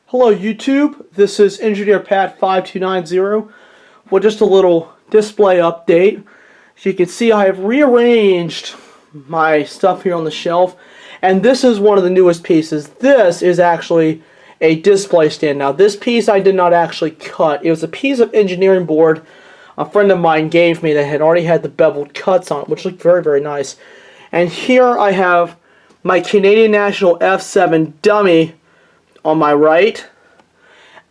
Hello YouTube, this is Engineer Pat 5290 with just a little display update. As you can see, I have rearranged my stuff here on the shelf, and this is one of the newest pieces. This is actually a display stand. Now this piece I did not actually cut. It was a piece of engineering board a friend of mine gave me that had already had the beveled cuts on it, which looked very, very nice. And here I have my Canadian National F7 dummy on my right,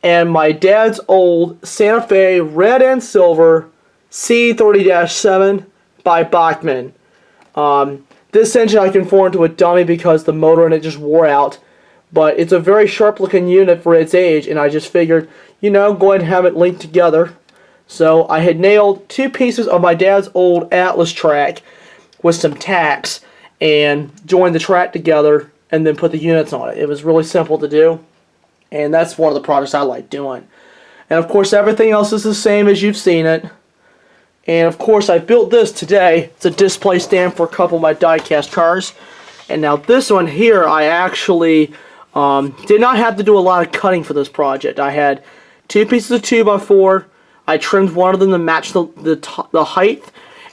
and my dad's old Santa Fe red and silver C30-7 by Bachmann. This engine I conformed to a dummy because the motor in it just wore out, but it's a very sharp looking unit for its age, and I just figured, you know, go ahead and have it linked together. So I had nailed two pieces of my dad's old Atlas track with some tacks and joined the track together and then put the units on it. It was really simple to do, and that's one of the projects I like doing. And of course everything else is the same as you've seen it. And of course I built this today. It's a display stand for a couple of my die-cast cars. And now this one here, I actually did not have to do a lot of cutting for this project. I had two pieces of 2x4. I trimmed one of them to match the height.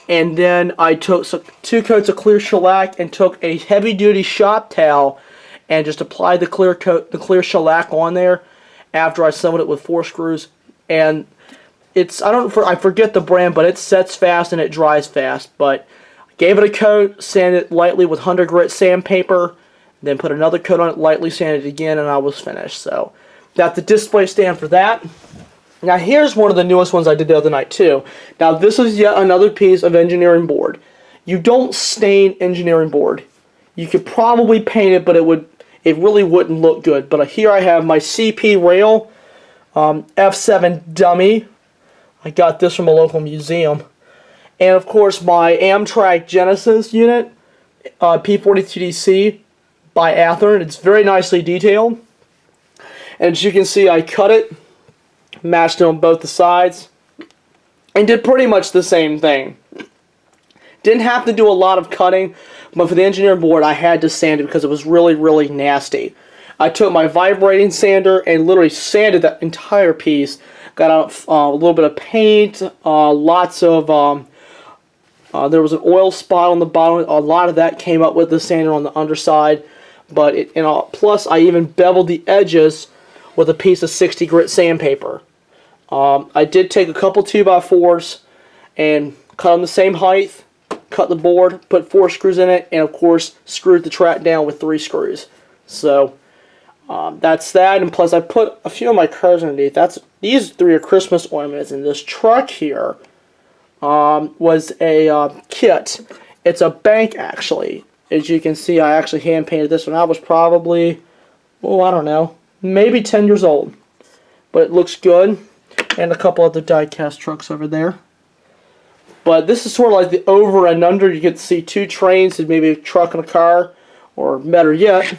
And then I took two coats of clear shellac and took a heavy-duty shop towel and just applied the clear shellac on there after I assembled it with 4 screws. And it's, I forget the brand, but it sets fast and it dries fast. But I gave it a coat, sanded it lightly with 100 grit sandpaper, then put another coat on it, lightly sanded it again, and I was finished. So got the display stand for that. Now here's one of the newest ones I did the other night too. Now this is yet another piece of engineering board. You don't stain engineering board. You could probably paint it, but it really wouldn't look good. But here I have my CP rail F7 dummy. I got this from a local museum. And of course my Amtrak Genesis unit, P42DC by Athearn. It's very nicely detailed. And as you can see, I cut it, matched it on both the sides, and did pretty much the same thing. Didn't have to do a lot of cutting, but for the engineering board I had to sand it because it was really, really nasty. I took my vibrating sander and literally sanded that entire piece. Got out a little bit of paint, lots of, there was an oil spot on the bottom. A lot of that came up with the sander on the underside. But plus I even beveled the edges with a piece of 60 grit sandpaper. I did take a couple 2x4s and cut them the same height, cut the board, put 4 screws in it, and of course screwed the track down with 3 screws. So that's that, and plus I put a few of my cars underneath. These 3 are Christmas ornaments, and this truck here was a kit. It's a bank actually. As you can see, I actually hand painted this one. I was probably, oh, I don't know, maybe 10 years old. But it looks good. And a couple other die-cast trucks over there. But this is sort of like the over and under. You get to see 2 trains and maybe a truck and a car. Or better yet,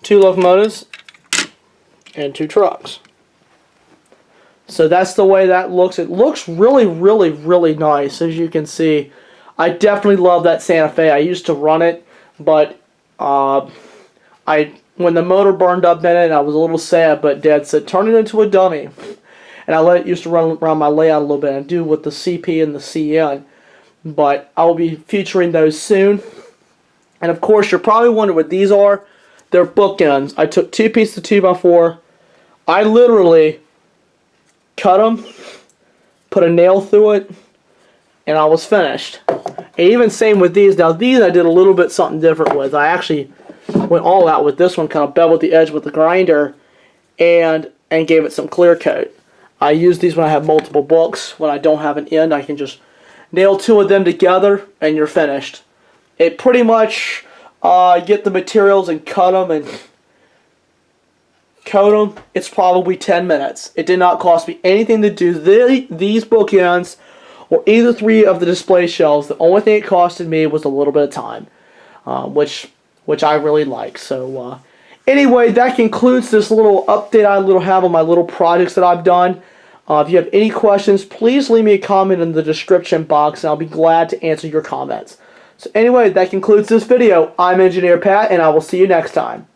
2 locomotives and 2 trucks. So that's the way that looks. It looks really, really, really nice, as you can see. I definitely love that Santa Fe. I used to run it, but when the motor burned up in it, I was a little sad, but Dad said, turn it into a dummy. And I let it used to run around my layout a little bit and do with the CP and the CN. But I will be featuring those soon. And of course, you're probably wondering what these are. They're bookends. I took 2 pieces of 2x4. I literally cut them, put a nail through it, and I was finished. And even same with these. Now these I did a little bit something different with. I actually went all out with this one, kind of beveled the edge with the grinder and gave it some clear coat. I use these when I have multiple books. When I don't have an end, I can just nail 2 of them together and you're finished. It pretty much get the materials and cut them and coat them. It's probably 10 minutes. It did not cost me anything to do these bookends or either 3 of the display shelves. The only thing it costed me was a little bit of time, which I really like. So anyway, that concludes this little update I have on my little projects that I've done. If you have any questions, please leave me a comment in the description box, and I'll be glad to answer your comments. So anyway, that concludes this video. I'm Engineer Pat, and I will see you next time.